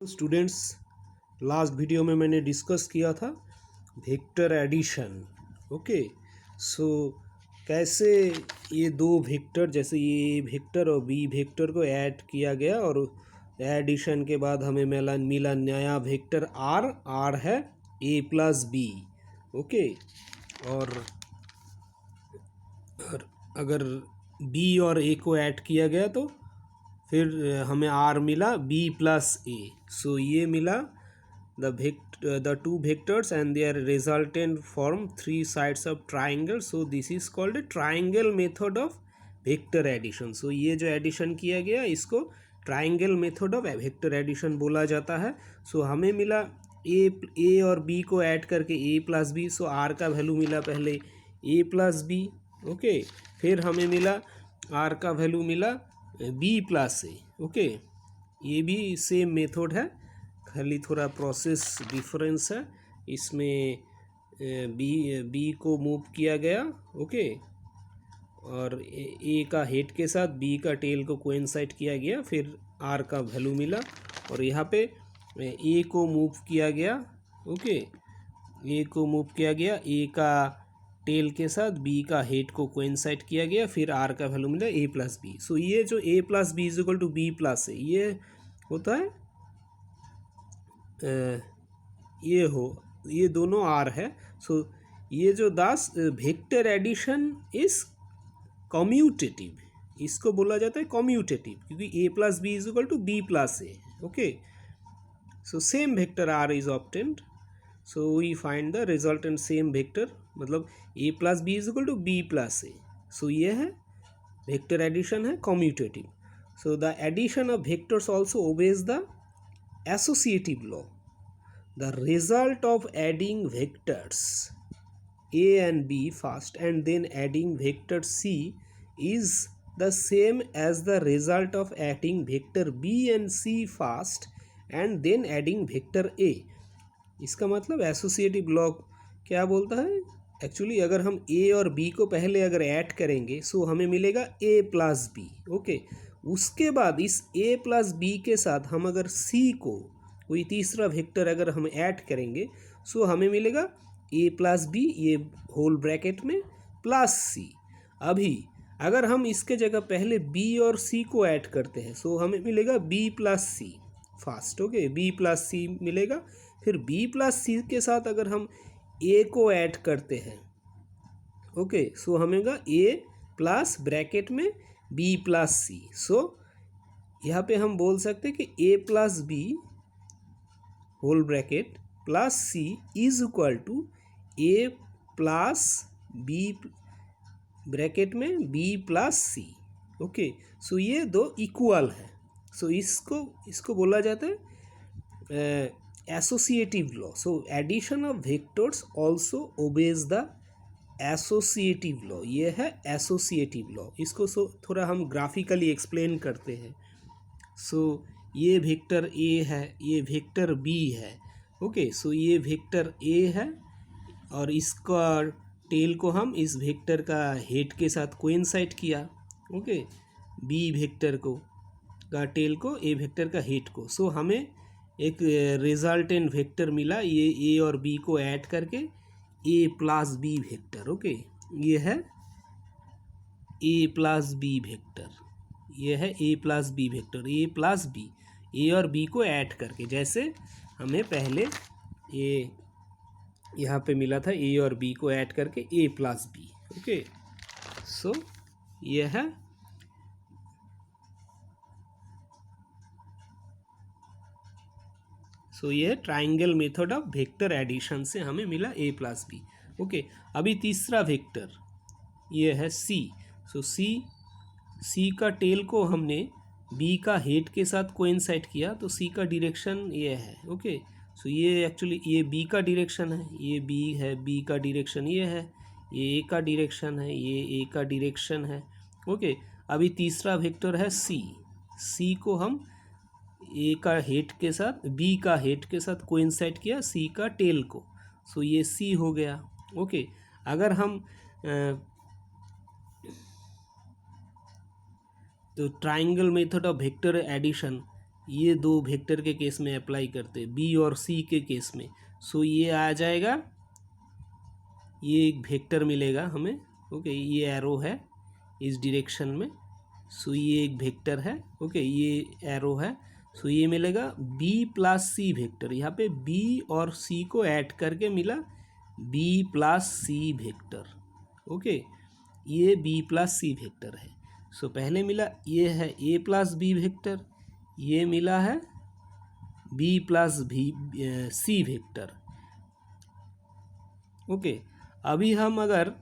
Students, last video में मैंने discuss किया था वेक्टर एडिशन। ओके, सो कैसे ये दो वेक्टर, जैसे ये वेक्टर और बी वेक्टर को ऐड किया गया और एडिशन के बाद हमें मिला नया वेक्टर आर है ए प्लस बी। ओके, और अगर बी और ए को ऐड किया गया तो फिर हमें आर मिला बी प्लस ए। सो ये मिला the two vectors and their resultant form three sides of triangle. So this is called a triangle method of vector addition. So ये जो एडिशन किया गया इसको triangle method of vector addition बोला जाता है। सो हमें मिला ए और बी को ऐड करके A plus B. So are का वैल्यू मिला पहले ए प्लस बी। ओके, फिर हमें मिला आर का वैल्यू मिला बी प्लस ए। ओके, ये भी सेम मेथड है, खाली थोड़ा प्रोसेस डिफरेंस है। इसमें बी को मूव किया गया। ओके, और ए का हेड के साथ बी का टेल को कोइंसाइड किया गया, फिर आर का वैल्यू मिला। और यहाँ पे ए को मूव किया गया। ओके, ए को मूव किया गया, ए का टेल के साथ बी का हेड को कोइंसाइड किया गया, फिर आर का वैल्यू मिला ए प्लस बी। सो ये जो A plus B is equal to B plus है, ये होता है ये दोनों आर है। सो ये जो वेक्टर एडिशन इज कम्यूटेटिव, इसको बोला जाता है कम्यूटेटिव, क्योंकि A plus B is equal to B plus A. Okay, so same vector R is obtained, so we find the resultant same vector, मतलब A plus B is equal to B plus A. So ये है vector addition है commutative. So the addition of vectors also obeys the associative law. The result of adding vectors a and b first and then adding vector c is the same as the result of adding vector b and c first and then adding vector a. इसका मतलब associative law क्या बोलता है? Actually अगर हम a और b को पहले अगर ऐड करेंगे सो हमें मिलेगा a प्लस बी। ओके, उसके बाद इस a प्लस बी के साथ हम अगर c को कोई तीसरा वेक्टर अगर हम ऐड करेंगे सो हमें मिलेगा a प्लस बी, ये होल ब्रैकेट में प्लस c। अभी अगर हम इसके जगह पहले b और c को ऐड करते हैं सो हमें मिलेगा b प्लस सी फास्ट। ओके, b प्लस सी मिलेगा। फिर b प्लस सी के साथ अगर हम a को ऐड करते हैं, ओके, सो हमें a प्लस ब्रैकेट में b प्लस सी। सो यहाँ पे हम बोल सकते हैं कि a plus B whole bracket plus C is equal to a plus B bracket में b plus C. Okay, so ये दो इक्वल है। सो इसको बोला जाता है associative law. So addition of vectors also obeys the associative law. ये है एसोसिएटिव लॉ। इसको थोड़ा हम ग्राफिकली एक्सप्लेन करते हैं। सो ये वेक्टर ए है, ये वेक्टर बी है। ओके, सो ये वेक्टर ए है और इसका टेल को हम इस वेक्टर का हेड के साथ कोइंसाइड किया। ओके, बी वेक्टर को का टेल को ए वेक्टर का हेड को। सो हमें एक रिजल्टेंट वेक्टर मिला, ये ए और बी को ऐड करके A plus B vector. Okay, ये है ए प्लस बी वेक्टर, ये है ए प्लस बी वेक्टर, ए प्लस बी, ए और बी को ऐड करके, जैसे हमें पहले ए यहाँ पे मिला था ए और बी को ऐड करके A plus B. Okay, so ये है ये triangle method of vector addition से हमें मिला ए प्लस बी। ओके, अभी तीसरा वेक्टर ये है सी। सो सी का टेल को हमने बी का हेड के साथ कोइंसाइड किया, तो सी का डायरेक्शन ये है। ओके, सो ये एक्चुअली ये बी का डायरेक्शन है, ये बी है, बी का डायरेक्शन ये है, ये ए का डायरेक्शन है, ये ए का डायरेक्शन है। ओके, अभी तीसरा वेक्टर है सी को हम ए का हेड के साथ बी का हेड के साथ कोइंसाइड किया सी का टेल को। सो ये सी हो गया। ओके, अगर हम तो triangle method of vector addition ये दो वेक्टर के केस में अप्लाई करते हैं, बी और सी के केस में। सो ये आ जाएगा, ये एक वेक्टर मिलेगा हमें, ओके, ये एरो है इस डायरेक्शन में, सो ये एक वेक्टर है, ओके, ये एरो है, सो ये मिलेगा बी प्लस सी वेक्टर। यहाँ पे बी और सी को ऐड करके मिला B plus C vector, okay, ये बी प्लस सी वेक्टर है। सो पहले मिला ये है ए प्लस बी वेक्टर, ये मिला है बी प्लस भी सी वेक्टर, ओके। अभी हम अगर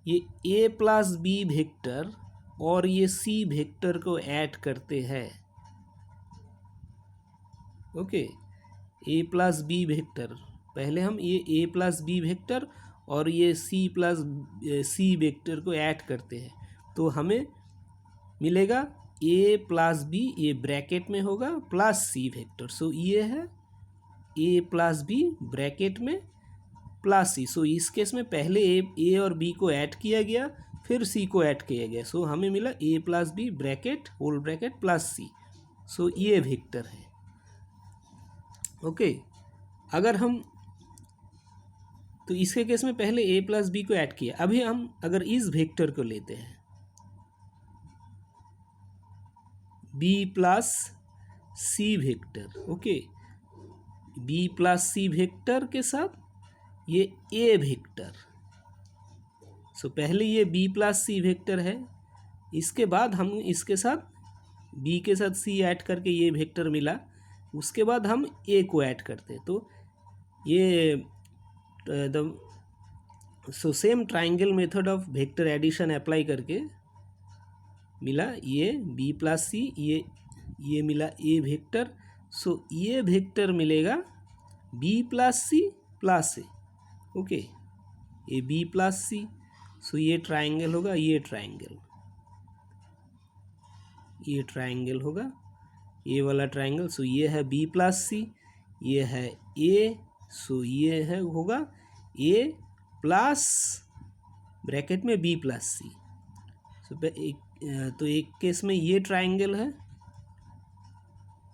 ये ए प्लस बी वेक्टर और ये सी वेक्टर को ऐड करते हैं, ओके, ए प्लस बी वेक्टर, पहले हम ये ए प्लस बी वेक्टर और ये सी प्लस सी वेक्टर को ऐड करते हैं, तो हमें मिलेगा ए प्लस बी, ये ब्रैकेट में होगा, प्लस सी वेक्टर। सो ये है ए प्लस बी ब्रैकेट में प्लस सी। सो इस केस में पहले ए और बी को ऐड किया गया, फिर सी को ऐड किया गया, सो हमें मिला A plus B bracket whole bracket plus C. So ये वेक्टर है, ओके। अगर हम तो इसके केस में पहले ए प्लस बी को ऐड किया, अभी हम अगर इस वेक्टर को लेते हैं B plus C vector, okay, B plus C vector के साथ ये ए वेक्टर। सो पहले ये बी प्लस सी वेक्टर है, इसके बाद हम इसके साथ बी के साथ सी ऐड करके ये वेक्टर मिला, उसके बाद हम ए को ऐड करते हैं, तो ये so same triangle method of vector addition apply करके मिला ये बी प्लस सी, ये मिला ए वेक्टर। सो ये वेक्टर मिलेगा B plus C plus A, okay, ये बी प्लस सी। सो ये ट्राइंगल होगा, ये ट्राइंगल होगा, ये वाला ट्राइंगल। सो ये है बी प्लस सी, ये है ए, सो ये है होगा ए प्लस ब्रैकेट में बी प्लस सी। सो तो एक केस में ये ट्राइंगल है,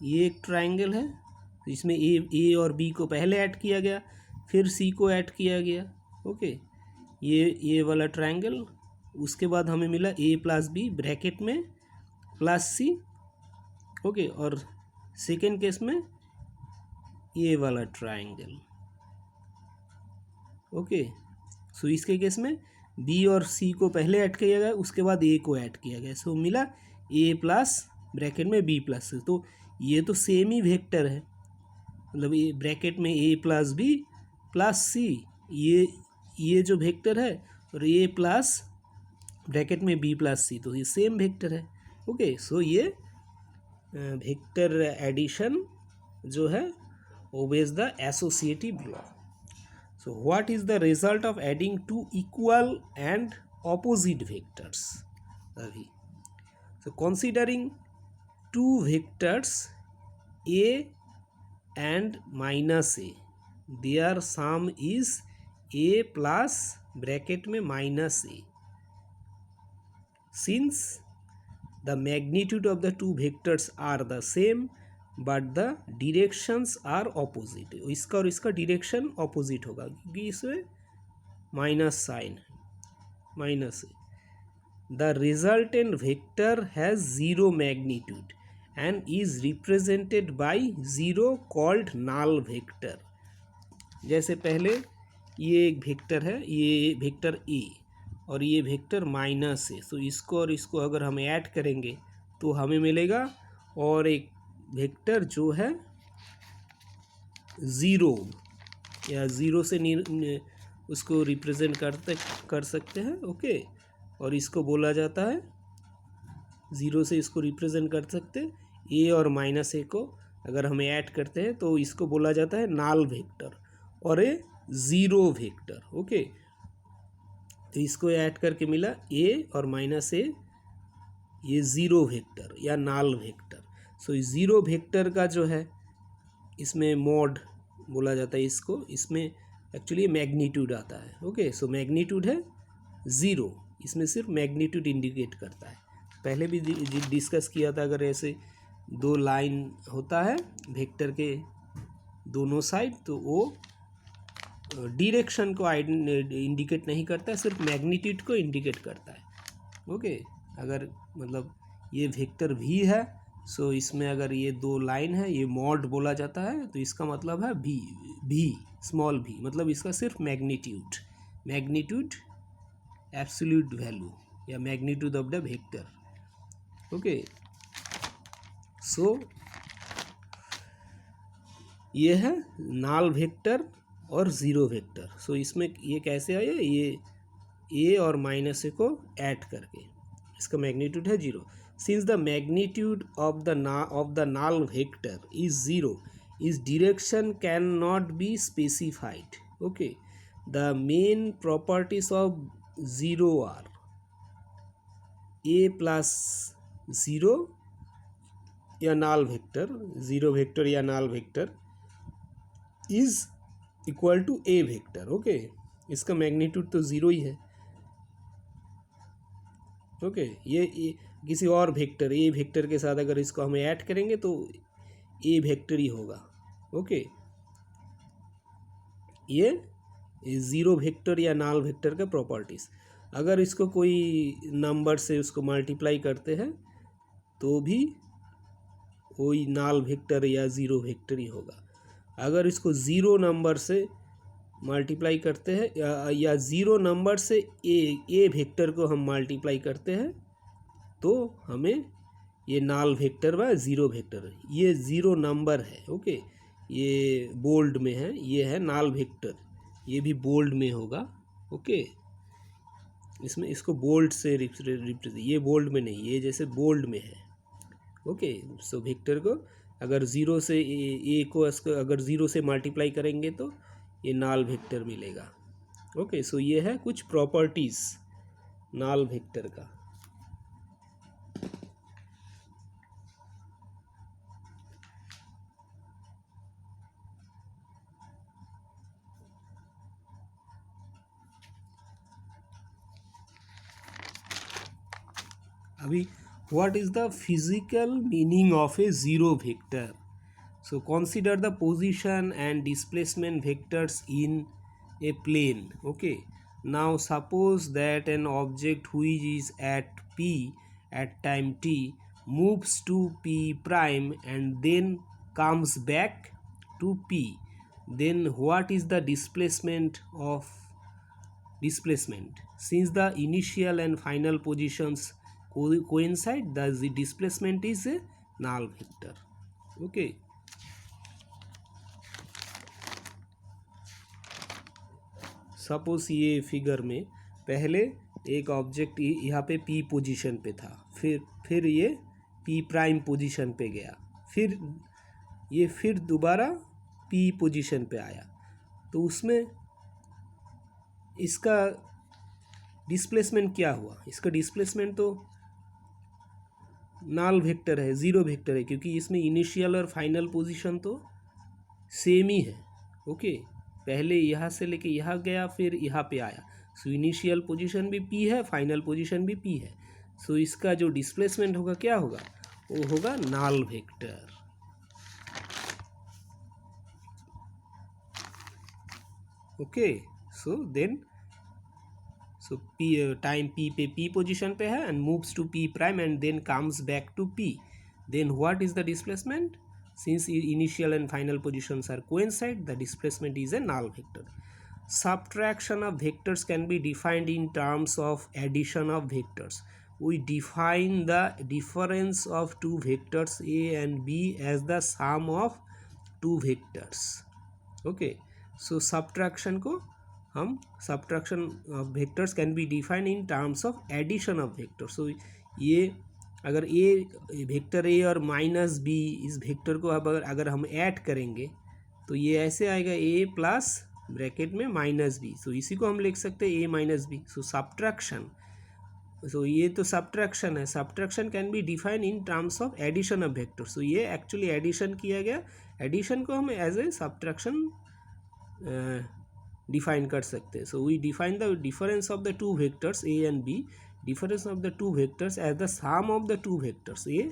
ये एक ट्राइंगल है, तो इसमें ए और बी को पहले ऐड किया गया, फिर सी को ऐड किया गया, ओके, ये वाला ट्राइंगल। उसके बाद हमें मिला ए प्लस बी ब्रैकेट में प्लस सी, ओके, और सेकेंड केस में ये वाला ट्राइंगल, ओके। सो इसके केस में बी और सी को पहले ऐड किया गया, उसके बाद ए को ऐड किया गया, सो मिला ए प्लस ब्रैकेट में बी प्लस सी। तो ये तो सेम ही वेक्टर है, मतलब ये ब्रैकेट में ए प्लस बी प्लस सी, ये जो वेक्टर है, और ए प्लस ब्रैकेट में बी प्लस सी, तो ये सेम वेक्टर है, ओके। सो ये वेक्टर एडिशन जो है obeys the associative law. So what is the result of adding two equal and opposite vectors? So considering two vectors a and minus a, their sum is a plus bracket में minus a. Since the magnitude of the two vectors are the same but the directions are opposite, इसका और इसका direction opposite होगा, क्योंकि इसमें minus sign है, minus है। The resultant vector has zero magnitude and is represented by zero called null vector. जैसे पहले ये एक वेक्टर है, ये वेक्टर ए और ये वेक्टर माइनस है, सो इसको और इसको अगर हम ऐड करेंगे तो हमें मिलेगा और एक वेक्टर जो है ज़ीरो, या ज़ीरो से उसको रिप्रेजेंट कर सकते हैं, ओके, और इसको बोला जाता है ज़ीरो से इसको रिप्रेजेंट कर सकते हैं। ए और माइनस ए को अगर हम ऐड करते हैं तो इसको बोला जाता है नल वेक्टर और ए ज़ीरो वेक्टर, ओके। तो इसको ऐड करके मिला ए और माइनस ए, ये ज़ीरो वेक्टर या null vector. So zero vector का जो है इसमें मॉड बोला जाता है इसको, इसमें एक्चुअली मैग्नीट्यूड आता है, ओके। सो मैग्नीट्यूड है ज़ीरो, इसमें सिर्फ मैग्नीट्यूड इंडिकेट करता है। पहले भी डिस्कस किया था, अगर ऐसे दो लाइन होता है वेक्टर के दोनों साइड, तो वो डायरेक्शन को इंडिकेट नहीं करता है, सिर्फ मैग्नीट्यूड को इंडिकेट करता है। ओके, अगर मतलब ये वेक्टर भी है, सो इसमें अगर ये दो लाइन है, ये मॉड बोला जाता है, तो इसका मतलब है भी स्मॉल भी, मतलब इसका सिर्फ मैग्नीट्यूड एब्सोल्यूट वैल्यू या magnitude of the vector. Okay, so ये है नाल वेक्टर और ज़ीरो वेक्टर। सो इसमें ये कैसे आया, ये ए और माइनस ए को ऐड करके, इसका मैग्नीट्यूड है zero. Since the magnitude of the null vector is zero, इस direction can not be specified. Okay, the main properties of zero are A plus zero या नाल वेक्टर, ज़ीरो वेक्टर या null vector is equal to A vector. Okay, इसका magnitude तो zero ही है। Okay, ये किसी और वेक्टर ए वेक्टर के साथ अगर इसको हम ऐड करेंगे तो ए वेक्टर ही होगा। ओके, ये ज़ीरो वेक्टर या नाल वेक्टर का प्रॉपर्टीज़। अगर इसको कोई नंबर से उसको मल्टीप्लाई करते हैं तो भी वही नाल वेक्टर या ज़ीरो वेक्टर ही होगा। अगर इसको ज़ीरो नंबर से मल्टीप्लाई करते हैं या ज़ीरो नंबर से ए वेक्टर को हम मल्टीप्लाई करते हैं तो हमें ये नाल वेक्टर व ज़ीरो वेक्टर, ये ज़ीरो नंबर है। ओके, ये बोल्ड में है, ये है नाल वेक्टर, ये भी बोल्ड में होगा। ओके, इसमें इसको बोल्ड से रिप्रेजेंट, ये बोल्ड में नहीं, ये जैसे बोल्ड में है। ओके, सो वेक्टर को अगर ज़ीरो से ए को अगर ज़ीरो से मल्टीप्लाई करेंगे तो ये नाल वेक्टर मिलेगा। ओके, सो ये है कुछ प्रॉपर्टीज़ नाल वेक्टर का। अभी what is the physical meaning of A zero vector? So consider the position and displacement vectors in a plane. Okay, now suppose that an object which is at P at time t moves to P prime and then comes back to P. Then what is the displacement of displacement? Since the initial and final positions coincide, the displacement is a null vector. Okay, suppose ये figure में पहले एक object यहाँ पे P position पे था, फिर ये पी प्राइम पोजीशन पे गया, फिर दोबारा पी पोजीशन पे आया, तो उसमें इसका डिस्प्लेसमेंट क्या हुआ? इसका डिस्प्लेसमेंट तो नाल वेक्टर है, ज़ीरो वेक्टर है, क्योंकि इसमें इनिशियल और फाइनल पोजीशन तो सेम ही है। ओके, पहले यहाँ से लेके यहाँ गया, फिर यहाँ पे आया, सो इनिशियल पोजीशन भी पी है, फाइनल पोजीशन भी पी है। सो इसका जो डिस्प्लेसमेंट होगा क्या होगा? वो होगा null vector. Okay, so then P time P पे पी पोजीशन पे है and moves to P prime and then comes back to P, then what is the displacement? Since initial and final positions are coincide, the displacement is a null vector. Subtraction of vectors can be defined in terms of addition of vectors. We define the difference of two vectors A and B as the sum of two vectors. Okay, so subtraction of vectors can be defined in terms of addition of vectors. So ये अगर ए vector A और minus B, इस vector को अब अगर हम add करेंगे तो ये ऐसे आएगा ए प्लस ब्रैकेट में माइनस बी, सो इसी को हम लिख सकते हैं A minus B. So subtraction, so ये तो सब्ट्रैक्शन है, subtraction can be define in terms of addition of vector. So ये एक्चुअली एडिशन किया गया, एडिशन को हम एज ए सब्ट्रैक्शन डिफाइन कर सकते हैं। So we define the difference of the two vectors A and B, difference of the two vectors as the sum of the two vectors A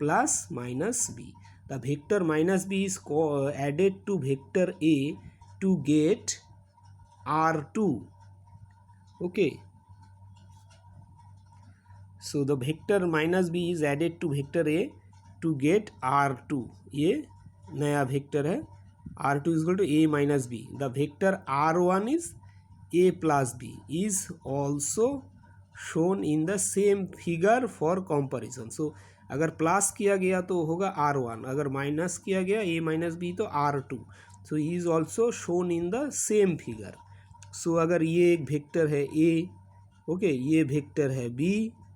plus minus b. The vector minus b is added to vector a to get r2. Okay, so the vector minus b is added to vector a to get r2. ये नया vector है, r2 is equal to a minus b. The vector r1 is a plus b is also shown in the same figure for comparison. So अगर plus किया गया तो होगा r1, अगर minus किया गया a minus b तो r2. So he is also shown in the same figure. So अगर ये एक वेक्टर है a, ओके, ये वेक्टर है b,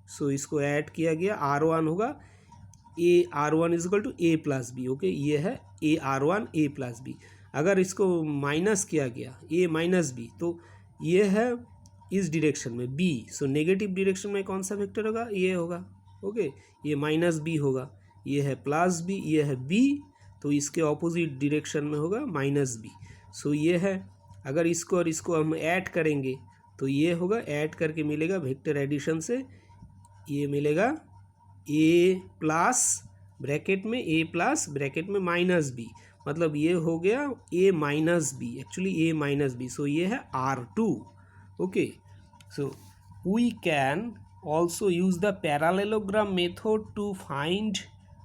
सो इसको ऐड किया गया, r1 होगा a r1 is equal to a plus B. Okay, ये है a r1 a plus B. अगर इसको माइनस किया गया a माइनस बी तो ये है इस डायरेक्शन में b. सो नेगेटिव डायरेक्शन में कौन सा वेक्टर होगा, ये होगा. ओके, ये माइनस b होगा, ये है प्लस b, ये है b, तो इसके ऑपोजिट डायरेक्शन में होगा माइनस b. सो ये है, अगर इसको और इसको हम ऐड करेंगे तो ये होगा, ऐड करके मिलेगा वेक्टर एडिशन से ये मिलेगा a प्लस ब्रैकेट में a प्लस ब्रैकेट में माइनस b, मतलब ये हो गया a minus B, actually a minus B. So ये है r2. Okay, so we can also use the parallelogram method to find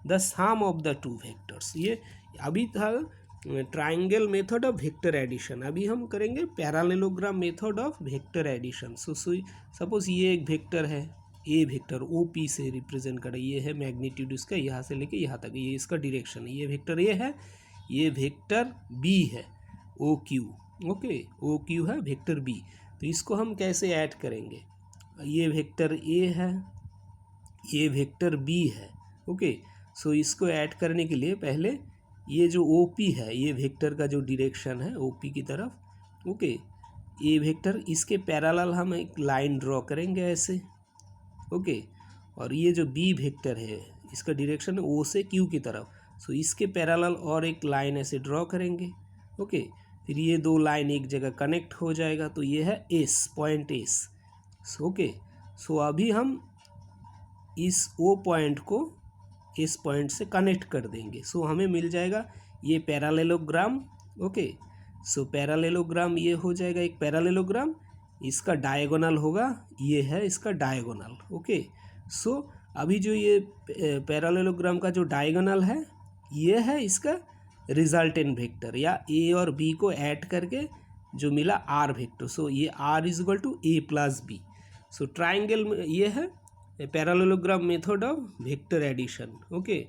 the sum of the two vectors. ये अभी था triangle method of vector addition, अभी हम करेंगे parallelogram method of vector addition. So suppose ये एक वेक्टर है, A vector O P से रिप्रेजेंट करे, ये है मैग्नीट्यूड इसका, यहाँ से लेके यहाँ तक, ये इसका डायरेक्शन है. ये वेक्टर ए है, ये वेक्टर बी है O Q. Okay, O Q है वेक्टर बी. तो इसको हम कैसे ऐड करेंगे, ये वेक्टर ए है, ये वेक्टर बी है. ओके, सो इसको ऐड करने के लिए पहले ये जो ओ पी है, ये वेक्टर का जो डायरेक्शन है ओ पी की तरफ. ओके, ये वेक्टर, इसके पैरेलल हम एक लाइन ड्रॉ करेंगे ऐसे. ओके, और ये जो बी वेक्टर है इसका डायरेक्शन है ओ से क्यू की तरफ. सो इसके पैरेलल और एक लाइन ऐसे ड्रॉ करेंगे. ओके, फिर ये दो लाइन एक जगह कनेक्ट हो जाएगा, तो ये है एस, पॉइंट एस. ओके, सो अभी हम इस ओ पॉइंट को इस पॉइंट से कनेक्ट कर देंगे. सो हमें मिल जाएगा ये पैरालेलोग्राम. ओके, सो पैरालेलोग्राम ये हो जाएगा एक पैरालेलोग्राम, इसका डायगोनल होगा, ये है इसका डायगोनल. ओके, सो अभी जो ये पैरालेलोग्राम का जो डायगोनल है ये है इसका रिजल्टेंट वेक्टर, या ए और बी को ऐड करके जो मिला आर वेक्टर. सो ये R is equal to A plus B. So triangle में ये है parallelogram method of vector addition. Okay,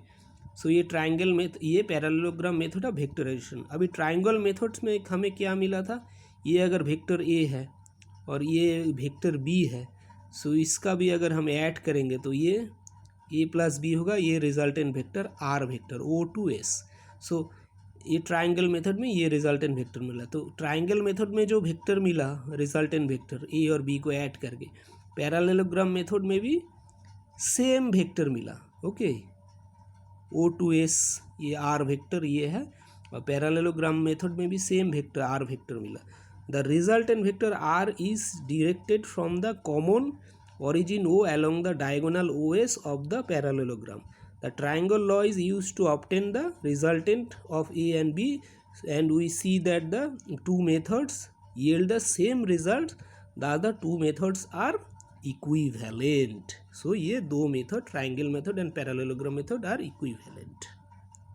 so ये ट्राइंगल में ये parallelogram method of vector addition. अभी ट्राइंगल मेथड्स में हमें क्या मिला था, ये अगर वेक्टर ए है और ये वेक्टर बी है, सो इसका भी अगर हम ऐड करेंगे तो ये ए प्लस बी होगा, ये resultant vector R vector O to S. So ये ट्राइंगल मेथड में ये रिजल्टेंट वेक्टर मिला. तो ट्राइंगल मेथड में जो वेक्टर मिला रिजल्टेंट वेक्टर ए और बी को ऐड करके, पैरालेलोग्राम मेथड में भी सेम वेक्टर मिला. ओके, ओ टू एस ये आर वेक्टर ये है, और पैरालेलोग्राम मेथड में भी सेम वेक्टर आर वेक्टर मिला. The resultant vector r is directed from the common origin O along the diagonal OS of the parallelogram. The triangle law is used to obtain the resultant of A and B, and we see that the two methods yield the same result. The other two methods are equivalent. So ये दो method, triangle method and parallelogram method are equivalent.